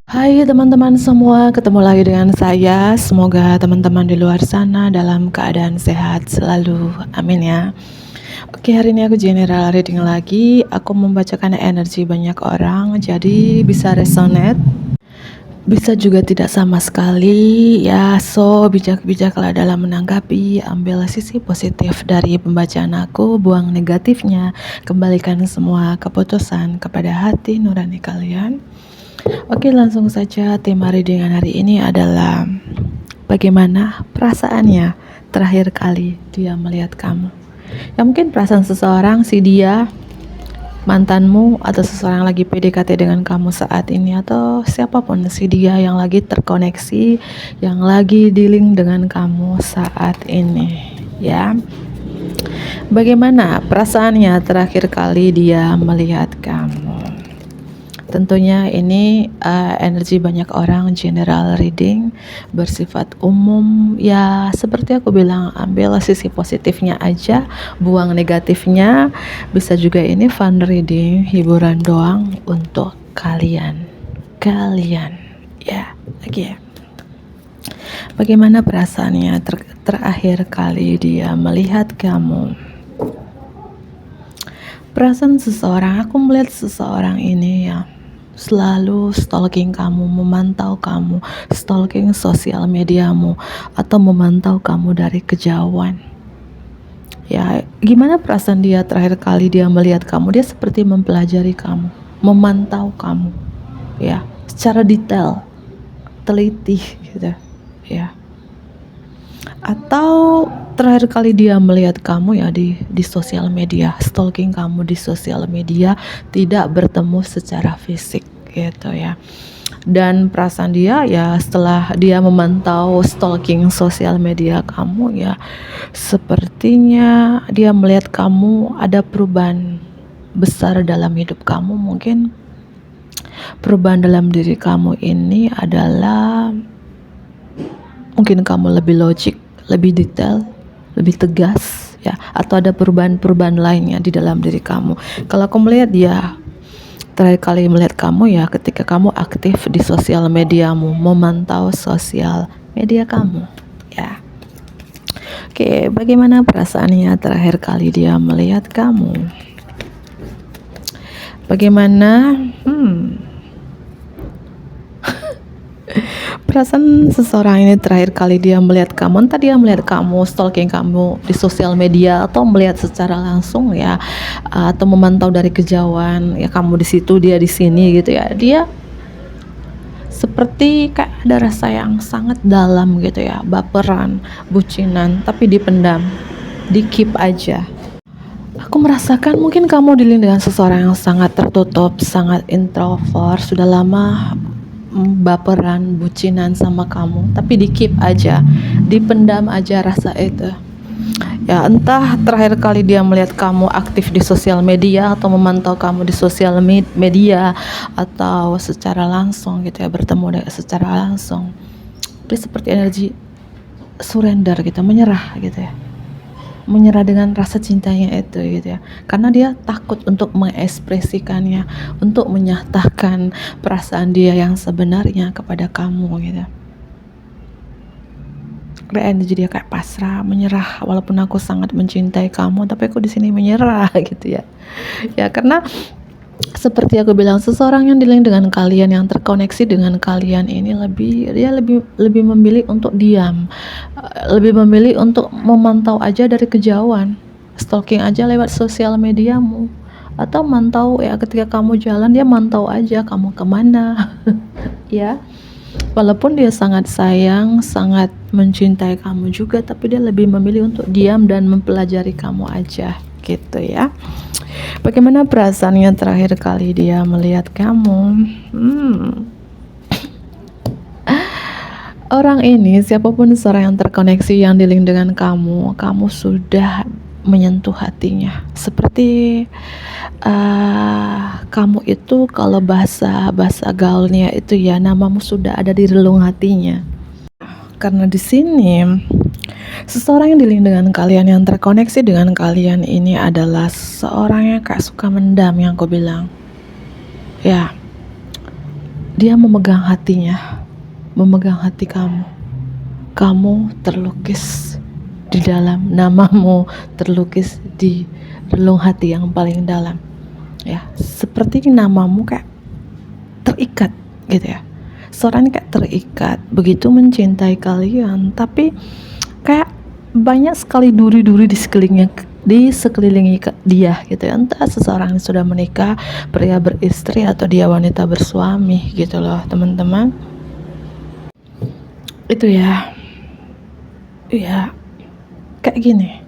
Hai teman-teman semua, ketemu lagi dengan saya. Semoga teman-teman di luar sana dalam keadaan sehat selalu. Amin ya. Oke, hari ini aku general reading lagi. Aku membacakan energi banyak orang, jadi bisa resonate, bisa juga tidak sama sekali. Ya, so bijak-bijaklah dalam menanggapi. Ambil sisi positif dari pembacaan aku, buang negatifnya. Kembalikan semua keputusan kepada hati nurani kalian. Oke, langsung saja. Tema readingan hari ini adalah bagaimana perasaannya terakhir kali dia melihat kamu. Ya mungkin perasaan seseorang, si dia, mantanmu, atau seseorang lagi PDKT dengan kamu saat ini, atau siapapun si dia yang lagi terkoneksi, yang lagi dealing dengan kamu saat ini. Ya, bagaimana perasaannya terakhir kali dia melihat kamu? Tentunya ini energi banyak orang, general reading, bersifat umum. Ya seperti aku bilang, ambil sisi positifnya aja, buang negatifnya. Bisa juga ini fun reading, hiburan doang untuk kalian ya. Lagi ya, bagaimana perasaannya terakhir kali dia melihat kamu? Perasaan seseorang, aku melihat seseorang ini ya selalu stalking kamu, memantau kamu, stalking sosial mediamu, atau memantau kamu dari kejauhan. Ya, gimana perasaan dia terakhir kali dia melihat kamu? Dia seperti mempelajari kamu, memantau kamu, ya, secara detail, teliti, gitu, ya. Atau terakhir kali dia melihat kamu ya di sosial media, stalking kamu di sosial media, tidak bertemu secara fisik gitu ya. Dan perasaan dia ya setelah dia memantau stalking sosial media kamu ya, sepertinya dia melihat kamu ada perubahan besar dalam hidup kamu. Mungkin perubahan dalam diri kamu ini adalah mungkin kamu lebih logik, lebih detail, lebih tegas ya, atau ada perubahan-perubahan lainnya di dalam diri kamu. Kalau aku melihat dia terakhir kali melihat kamu ya ketika kamu aktif di sosial mediamu, memantau sosial media kamu ya. Oke, bagaimana perasaannya terakhir kali dia melihat kamu? Bagaimana perasaan seseorang ini terakhir kali dia melihat kamu? Entah dia melihat kamu, stalking kamu di sosial media, atau melihat secara langsung ya, atau memantau dari kejauhan ya, kamu di situ dia di sini gitu ya. Dia seperti kayak ada rasa yang sangat dalam gitu ya, baperan, bucinan, tapi dipendam, di keep aja. Aku merasakan mungkin kamu dealing dengan seseorang yang sangat tertutup, sangat introvert, sudah lama baperan, bucinan sama kamu, tapi di keep aja, dipendam aja rasa itu. Ya entah terakhir kali dia melihat kamu aktif di sosial media atau memantau kamu di sosial media, atau secara langsung gitu ya, bertemu secara langsung. Dia seperti energi surrender gitu, menyerah gitu ya, menyerah dengan rasa cintanya itu gitu ya, karena dia takut untuk mengekspresikannya, untuk menyatakan perasaan dia yang sebenarnya kepada kamu gitu. Energi dia kayak pasrah, menyerah. Walaupun aku sangat mencintai kamu, tapi aku di sini menyerah gitu ya. Ya karena seperti aku bilang, seseorang yang dealing dengan kalian, yang terkoneksi dengan kalian ini lebih memilih untuk diam, lebih memilih untuk memantau aja dari kejauhan, stalking aja lewat sosial mediamu, atau mantau ya ketika kamu jalan, dia mantau aja kamu kemana. Ya, walaupun dia sangat sayang, sangat mencintai kamu juga, tapi dia lebih memilih untuk diam dan mempelajari kamu aja gitu ya. Bagaimana perasaannya terakhir kali dia melihat kamu? Orang ini, siapapun seorang yang terkoneksi, yang dealing dengan kamu, kamu sudah menyentuh hatinya. Seperti kamu itu, kalau bahasa gaulnya itu ya, namamu sudah ada di relung hatinya. Karena di sini seseorang yang dealing dengan kalian, yang terkoneksi dengan kalian ini adalah seorang yang kayak suka mendam, yang aku bilang ya, dia memegang hatinya, memegang hati kamu. Kamu terlukis di dalam namamu, terlukis di relung hati yang paling dalam. Ya, seperti namamu kayak terikat gitu ya. Seorang ini kayak terikat, begitu mencintai kalian, tapi kayak banyak sekali duri-duri di sekelilingi dia gitu ya. Entah seseorang yang sudah menikah, pria beristri, atau dia wanita bersuami gitu loh teman-teman. Itu ya kayak gini,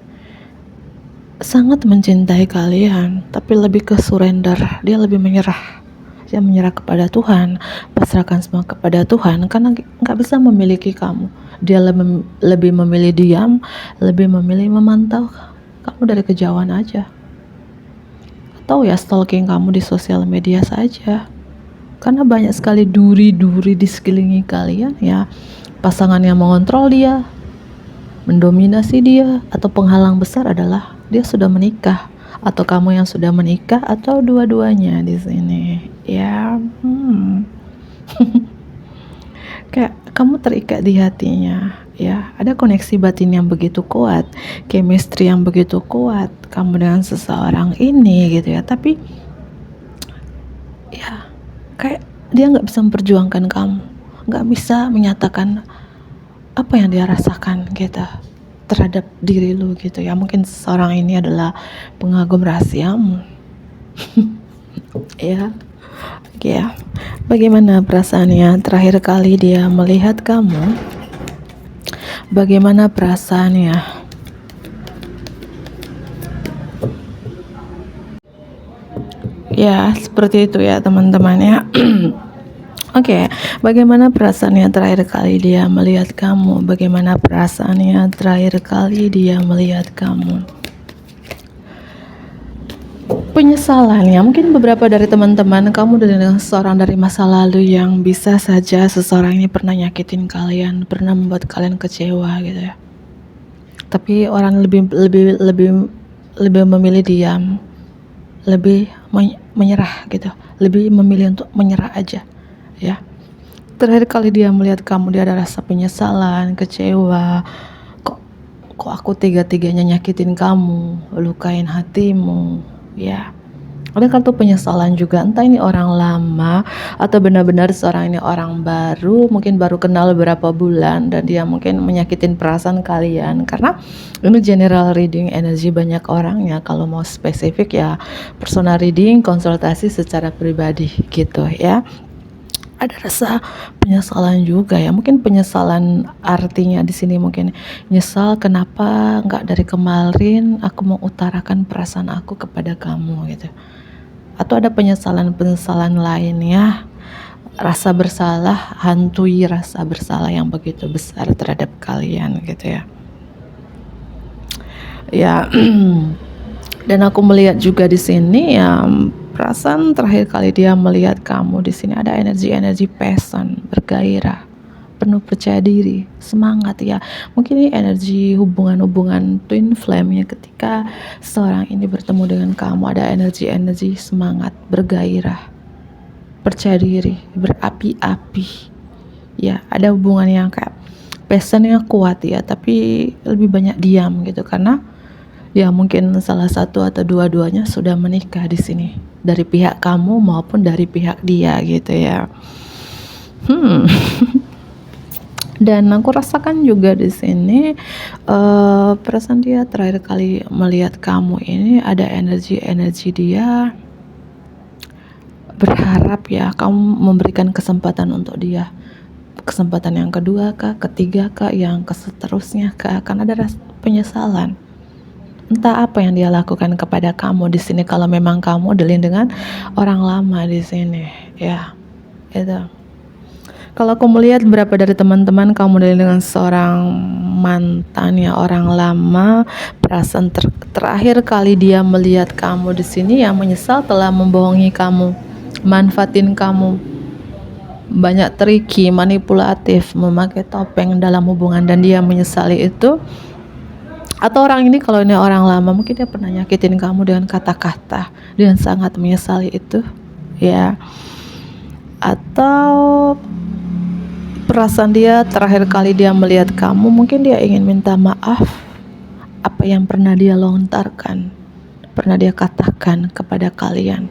sangat mencintai kalian, tapi lebih ke surrender. Dia lebih menyerah. Dia menyerah kepada Tuhan, pasrahkan semua kepada Tuhan, karena nggak bisa memiliki kamu. Dia lebih memilih diam, lebih memilih memantau kamu dari kejauhan aja, atau ya stalking kamu di sosial media saja. Karena banyak sekali duri-duri di sekelilingi kalian ya. Pasangan yang mengontrol dia, mendominasi dia, atau penghalang besar adalah dia sudah menikah, atau kamu yang sudah menikah, atau dua-duanya di sini ya. Kayak kamu terikat di hatinya ya, ada koneksi batin yang begitu kuat, chemistry yang begitu kuat kamu dengan seseorang ini gitu ya. Tapi ya kayak dia nggak bisa memperjuangkan kamu, nggak bisa menyatakan apa yang dia rasakan gitu terhadap diri lu gitu ya. Mungkin seorang ini adalah pengagum rahasiamu. Ya, oke ya. Bagaimana perasaannya terakhir kali dia melihat kamu? Bagaimana perasaannya? Ya, seperti itu ya teman-teman ya. Oke, bagaimana perasaannya terakhir kali dia melihat kamu? Bagaimana perasaannya terakhir kali dia melihat kamu? Penyesalannya, mungkin beberapa dari teman-teman kamu dengan seorang dari masa lalu yang bisa saja seseorang ini pernah nyakitin kalian, pernah membuat kalian kecewa gitu ya. Tapi orang lebih memilih diam, lebih menyerah gitu, lebih memilih untuk menyerah aja. Ya, terakhir kali dia melihat kamu, dia ada rasa penyesalan, kecewa. Kok aku tega-teganya nyakitin kamu, lukain hatimu ya. Ada kartu penyesalan juga, entah ini orang lama atau benar-benar seorang ini orang baru, mungkin baru kenal beberapa bulan dan dia mungkin menyakitin perasaan kalian. Karena ini general reading energi banyak orang ya, kalau mau spesifik ya personal reading, konsultasi secara pribadi gitu ya. Ada rasa penyesalan juga ya, mungkin penyesalan artinya di sini mungkin nyesal kenapa nggak dari kemarin aku mau utarakan perasaan aku kepada kamu gitu, atau ada penyesalan lainnya, rasa bersalah, hantui rasa bersalah yang begitu besar terhadap kalian gitu ya. Ya, dan aku melihat juga di sini ya, perasaan terakhir kali dia melihat kamu di sini ada energi passion, bergairah, penuh percaya diri, semangat ya. Mungkin ini energi hubungan twin flame ya, ketika seorang ini bertemu dengan kamu ada energi semangat, bergairah, percaya diri, berapi-api ya. Ada hubungan yang kayak passionnya kuat ya, tapi lebih banyak diam gitu, karena ya mungkin salah satu atau dua-duanya sudah menikah di sini, dari pihak kamu maupun dari pihak dia gitu ya. Dan aku rasakan juga di sini perasaan dia terakhir kali melihat kamu ini ada energi dia berharap ya kamu memberikan kesempatan untuk dia, kesempatan yang kedua kah, ketiga kah, yang seterusnya kah, karena ada rasa penyesalan. Entah apa yang dia lakukan kepada kamu di sini, kalau memang kamu dealing dengan orang lama di sini ya. Itu. Kalau aku melihat beberapa dari teman-teman kamu dealing dengan seorang mantan ya, orang lama, perasaan terakhir kali dia melihat kamu di sini yang menyesal telah membohongi kamu, manfaatin kamu, banyak tricky, manipulatif, memakai topeng dalam hubungan, dan dia menyesali itu. Atau orang ini, kalau ini orang lama, mungkin dia pernah nyakitin kamu dengan kata-kata, dan sangat menyesali itu ya. Atau perasaan dia terakhir kali dia melihat kamu, mungkin dia ingin minta maaf apa yang pernah dia lontarkan, pernah dia katakan kepada kalian.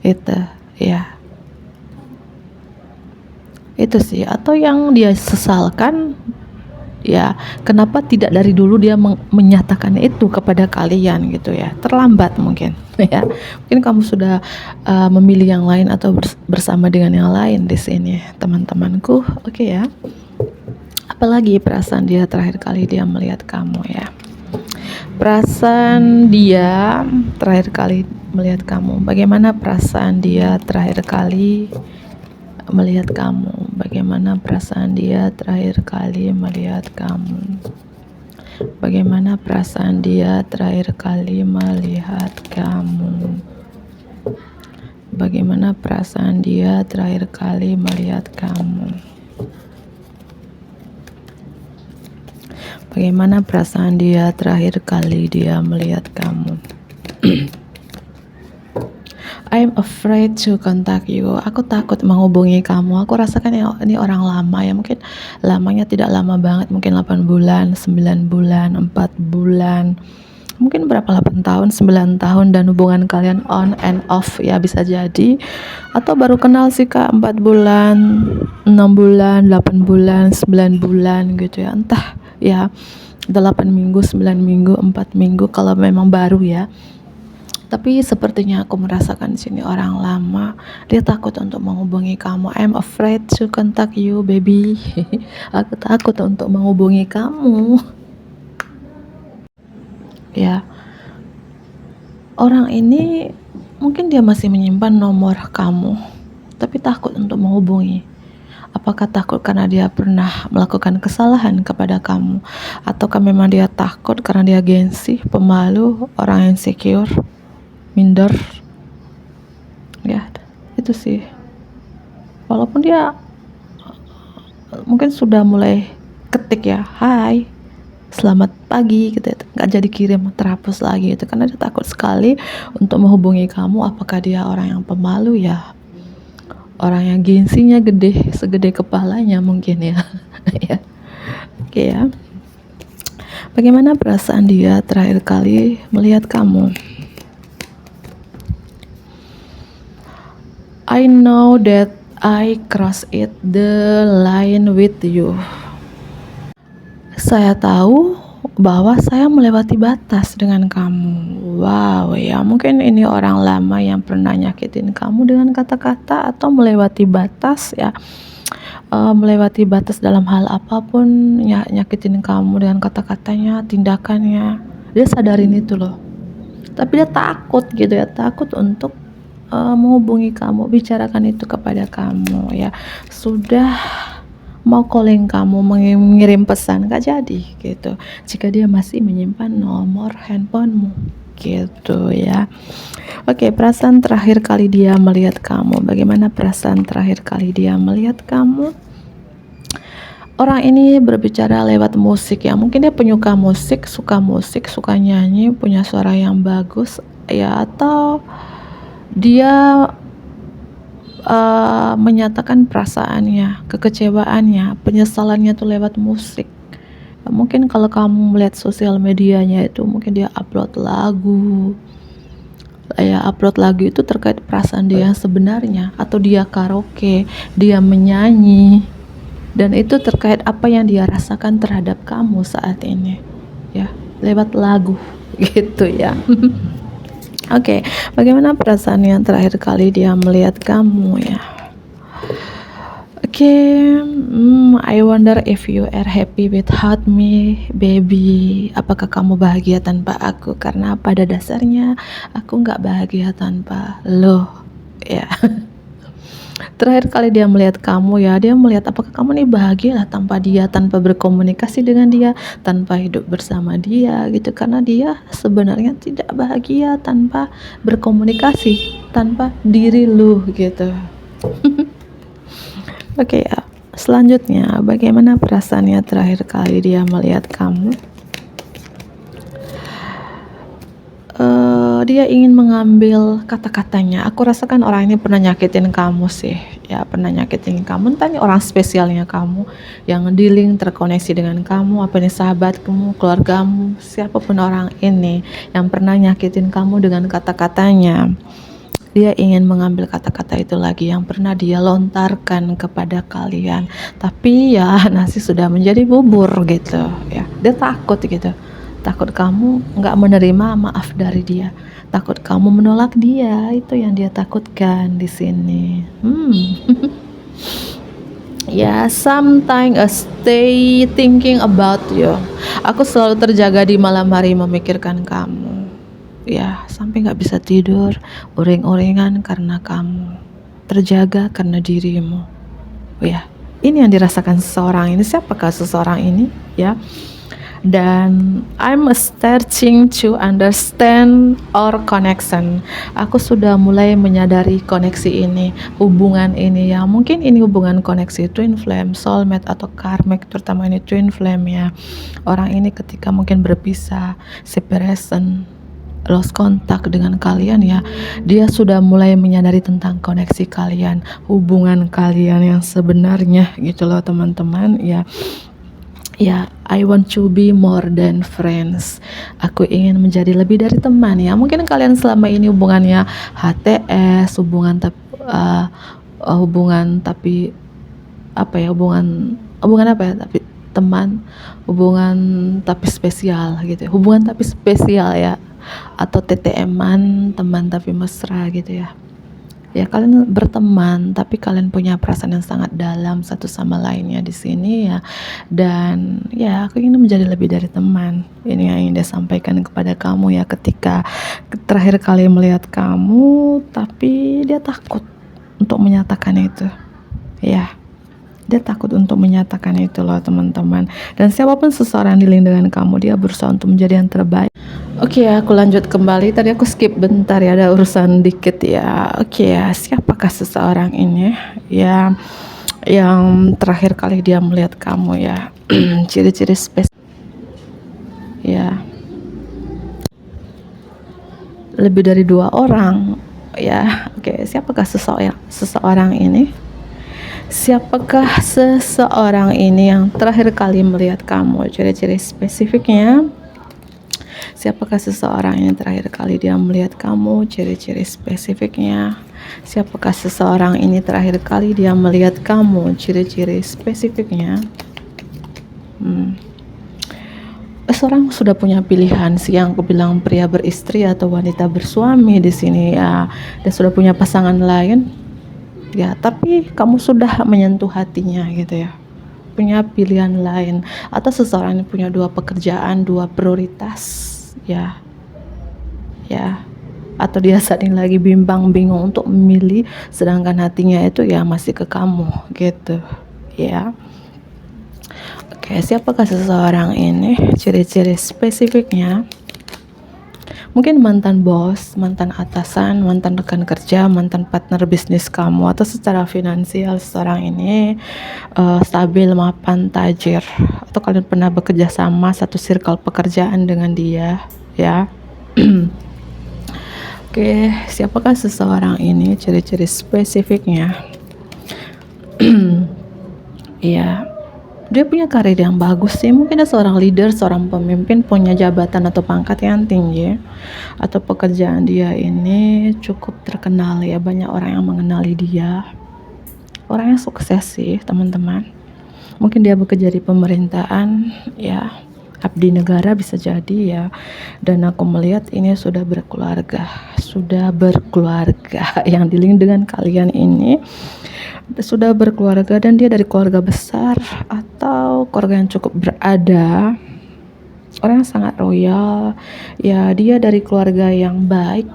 Itu ya, itu sih. Atau yang dia sesalkan, ya kenapa tidak dari dulu dia menyatakan itu kepada kalian gitu ya, terlambat mungkin ya, mungkin kamu sudah memilih yang lain atau bersama dengan yang lain di sini teman-temanku. Oke ya, apalagi perasaan dia terakhir kali dia melihat kamu ya, perasaan dia terakhir kali melihat kamu, bagaimana perasaan dia terakhir kali melihat kamu, bagaimana perasaan dia terakhir kali melihat kamu, bagaimana perasaan dia terakhir kali melihat kamu, bagaimana perasaan dia terakhir kali melihat kamu, bagaimana perasaan dia terakhir kali dia melihat kamu. I'm afraid to contact you. Aku takut menghubungi kamu. Aku rasakan ini orang lama ya. Mungkin lamanya tidak lama banget. Mungkin 8 bulan, 9 bulan, 4 bulan. Mungkin berapa, 8 tahun, 9 tahun. Dan hubungan kalian on and off ya, bisa jadi. Atau baru kenal sih Kak, 4 bulan, 6 bulan, 8 bulan, 9 bulan gitu ya. Entah ya, 8 minggu, 9 minggu, 4 minggu kalau memang baru ya. Tapi sepertinya aku merasakan di sini orang lama. Dia takut untuk menghubungi kamu. I'm afraid to contact you, baby. Aku takut untuk menghubungi kamu. Ya, orang ini mungkin dia masih menyimpan nomor kamu, tapi takut untuk menghubungi. Apakah takut karena dia pernah melakukan kesalahan kepada kamu, ataukah memang dia takut karena dia gengsi, pemalu, orang insecure, minder ya, itu sih. Walaupun dia mungkin sudah mulai ketik ya, hai, selamat pagi gitu ya, nggak jadi kirim, terhapus lagi itu karena dia takut sekali untuk menghubungi kamu. Apakah dia orang yang pemalu ya, orang yang gengsinya gede, segede kepalanya mungkin ya. Ya, oke ya. Bagaimana perasaan dia terakhir kali melihat kamu? I know that I crossed the line with you. Saya tahu bahwa saya melewati batas dengan kamu. Wow ya, mungkin ini orang lama yang pernah nyakitin kamu dengan kata-kata atau melewati batas ya. Melewati batas dalam hal apapun ya, nyakitin kamu dengan kata-katanya, tindakannya. Dia sadarin itu loh. Tapi dia takut gitu ya, takut untuk menghubungi kamu, bicarakan itu kepada kamu ya. Sudah mau calling kamu, mengirim pesan, gak jadi gitu jika dia masih menyimpan nomor handphonemu gitu ya. Oke, perasaan terakhir kali dia melihat kamu, bagaimana perasaan terakhir kali dia melihat kamu? Orang ini berbicara lewat musik ya, mungkin dia penyuka musik, suka nyanyi, punya suara yang bagus ya, atau dia menyatakan perasaannya, kekecewaannya, penyesalannya tuh lewat musik. Mungkin kalau kamu melihat sosial medianya itu, mungkin dia upload lagu ya, upload lagu itu terkait perasaan dia yang sebenarnya, atau dia karaoke, dia menyanyi, dan itu terkait apa yang dia rasakan terhadap kamu saat ini ya, lewat lagu gitu ya. Oke, bagaimana perasaan yang terakhir kali dia melihat kamu ya? Oke, I wonder if you are happy without me, baby. Apakah kamu bahagia tanpa aku? Karena pada dasarnya aku nggak bahagia tanpa lo ya. Terakhir kali dia melihat kamu ya, dia melihat apakah kamu nih bahagia lah tanpa dia, tanpa berkomunikasi dengan dia, tanpa hidup bersama dia gitu. Karena dia sebenarnya tidak bahagia tanpa berkomunikasi, tanpa diri lu gitu. Oke ya, selanjutnya bagaimana perasaannya terakhir kali dia melihat kamu? dia ingin mengambil kata-katanya. Aku rasakan orang ini pernah nyakitin kamu sih, ya pernah nyakitin kamu. Entah ini orang spesialnya kamu, yang dealing terkoneksi dengan kamu, apa ini sahabatmu, keluargamu, siapapun orang ini yang pernah nyakitin kamu dengan kata-katanya. Dia ingin mengambil kata-kata itu lagi yang pernah dia lontarkan kepada kalian. Tapi ya nasi sudah menjadi bubur gitu ya. Dia takut gitu. Takut kamu nggak menerima maaf dari dia. Takut kamu menolak dia. Itu yang dia takutkan di sini. Ya, sometimes I stay thinking about you. Aku selalu terjaga di malam hari memikirkan kamu. Ya, sampai nggak bisa tidur, uring-uringan karena kamu. Terjaga karena dirimu. Ya, ini yang dirasakan seseorang ini. Siapakah seseorang ini? Ya. Dan I'm starting to understand our connection. Aku sudah mulai menyadari koneksi ini, hubungan ini ya. Mungkin ini hubungan koneksi twin flame, soulmate atau karmic, terutama ini twin flame ya. Orang ini ketika mungkin berpisah, separation, lost contact dengan kalian ya, dia sudah mulai menyadari tentang koneksi kalian, hubungan kalian yang sebenarnya gitu loh teman-teman ya. Ya, I want to be more than friends. Aku ingin menjadi lebih dari teman ya. Mungkin kalian selama ini hubungannya HTS, hubungan tapi apa ya, hubungan apa ya, tapi teman, hubungan tapi spesial gitu ya. Hubungan tapi spesial ya, atau TTM-an, teman tapi mesra gitu ya. Ya, kalian berteman tapi kalian punya perasaan yang sangat dalam satu sama lainnya di sini ya. Dan ya, aku ingin menjadi lebih dari teman. Ini yang ingin dia sampaikan kepada kamu ya, ketika terakhir kali melihat kamu, tapi dia takut untuk menyatakan itu. Ya, dia takut untuk menyatakan itu loh teman-teman. Dan siapapun seseorang di lingkungan kamu, dia berusaha untuk menjadi yang terbaik. Oke, aku lanjut kembali. Tadi aku skip bentar ya, ada urusan dikit ya. Oke ya, siapakah seseorang ini ya, yang terakhir kali dia melihat kamu ya. Ciri-ciri spesial ya, lebih dari 2 orang ya. Oke, siapakah seseorang ini? Siapakah seseorang ini yang terakhir kali melihat kamu? Ciri-ciri spesifiknya. Siapakah seseorang yang terakhir kali dia melihat kamu? Ciri-ciri spesifiknya. Siapakah seseorang ini terakhir kali dia melihat kamu? Ciri-ciri spesifiknya. Seorang sudah punya pilihan sih, yang aku bilang pria beristri atau wanita bersuami di sini ya. Dia sudah punya pasangan lain. Ya, tapi kamu sudah menyentuh hatinya gitu ya. Punya pilihan lain, atau seseorang yang punya 2 pekerjaan, 2 prioritas ya, atau dia saat ini lagi bimbang bingung untuk memilih, sedangkan hatinya itu ya masih ke kamu gitu ya. Oke, siapakah seseorang ini? Ciri-ciri spesifiknya. Mungkin mantan bos, mantan atasan, mantan rekan kerja, mantan partner bisnis kamu, atau secara finansial seseorang ini stabil, mapan, tajir, atau kalian pernah bekerja sama satu circle pekerjaan dengan dia ya. Oke, siapakah seseorang ini? Ciri-ciri spesifiknya. Iya, dia punya karir yang bagus sih. Mungkin dia seorang leader, seorang pemimpin, punya jabatan atau pangkat yang tinggi, atau pekerjaan dia ini cukup terkenal ya, banyak orang yang mengenali dia. Orang yang sukses sih teman-teman. Mungkin dia bekerja di pemerintahan ya, abdi negara bisa jadi ya. Dan aku melihat ini sudah berkeluarga yang di-link dengan kalian ini sudah berkeluarga, dan dia dari keluarga besar atau keluarga yang cukup berada, orang yang sangat royal ya. Dia dari keluarga yang baik,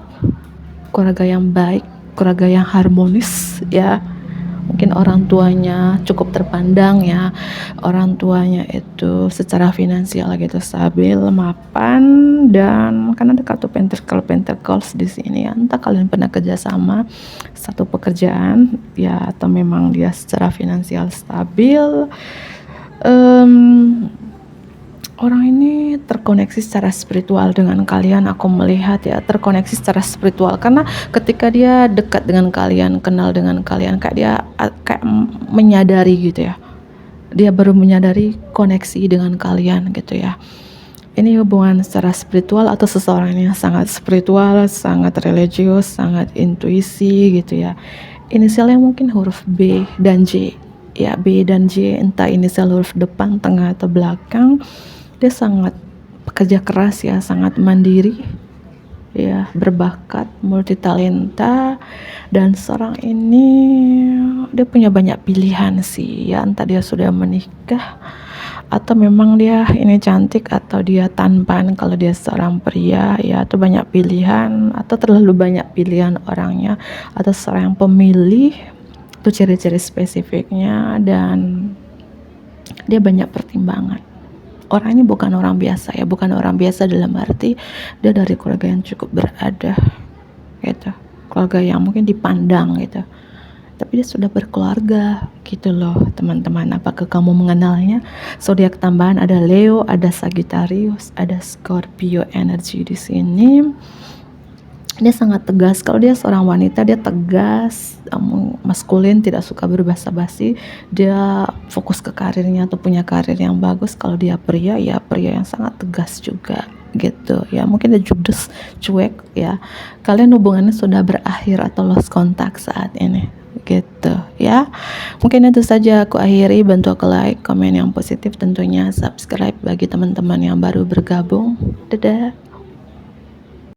keluarga yang harmonis ya. Mungkin orang tuanya cukup terpandang ya, orang tuanya itu secara finansial gitu stabil, mapan, dan karena ada kartu pentacles di sini ya. Entah kalian pernah kerjasama satu pekerjaan ya, atau memang dia secara finansial stabil. orang ini terkoneksi secara spiritual dengan kalian. Aku melihat ya, terkoneksi secara spiritual karena ketika dia dekat dengan kalian, kenal dengan kalian, kayak dia kayak menyadari gitu ya, dia baru menyadari koneksi dengan kalian gitu ya. Ini hubungan secara spiritual atau seseorang yang sangat spiritual, sangat religius, sangat intuisi gitu ya. Inisialnya mungkin huruf B dan J. Ya, B dan J, entah inisial huruf depan, tengah atau belakang. Dia sangat pekerja keras ya, sangat mandiri ya, berbakat, multitalenta, dan seorang ini dia punya banyak pilihan sih ya, entah dia sudah menikah atau memang dia ini cantik atau dia tampan. Kalau dia seorang pria ya, atau banyak pilihan atau terlalu banyak pilihan orangnya, atau seorang pemilih, itu ciri-ciri spesifiknya. Dan dia banyak pertimbangan. Orang ini bukan orang biasa ya, bukan orang biasa dalam arti dia dari keluarga yang cukup berada gitu, keluarga yang mungkin dipandang gitu, tapi dia sudah berkeluarga gitu loh teman-teman. Apakah kamu mengenalnya? Zodiak tambahan ada Leo, ada Sagittarius, ada Scorpio energi di sini. Dia sangat tegas. Kalau dia seorang wanita, dia tegas, maskulin, tidak suka berbasa-basi. Dia fokus ke karirnya atau punya karir yang bagus. Kalau dia pria, ya pria yang sangat tegas juga gitu ya. Mungkin dia judes, cuek ya. Kalian hubungannya sudah berakhir atau lost contact saat ini gitu ya. Mungkin itu saja aku akhiri. Bantu aku like, komen yang positif tentunya, subscribe bagi teman-teman yang baru bergabung. Dadah.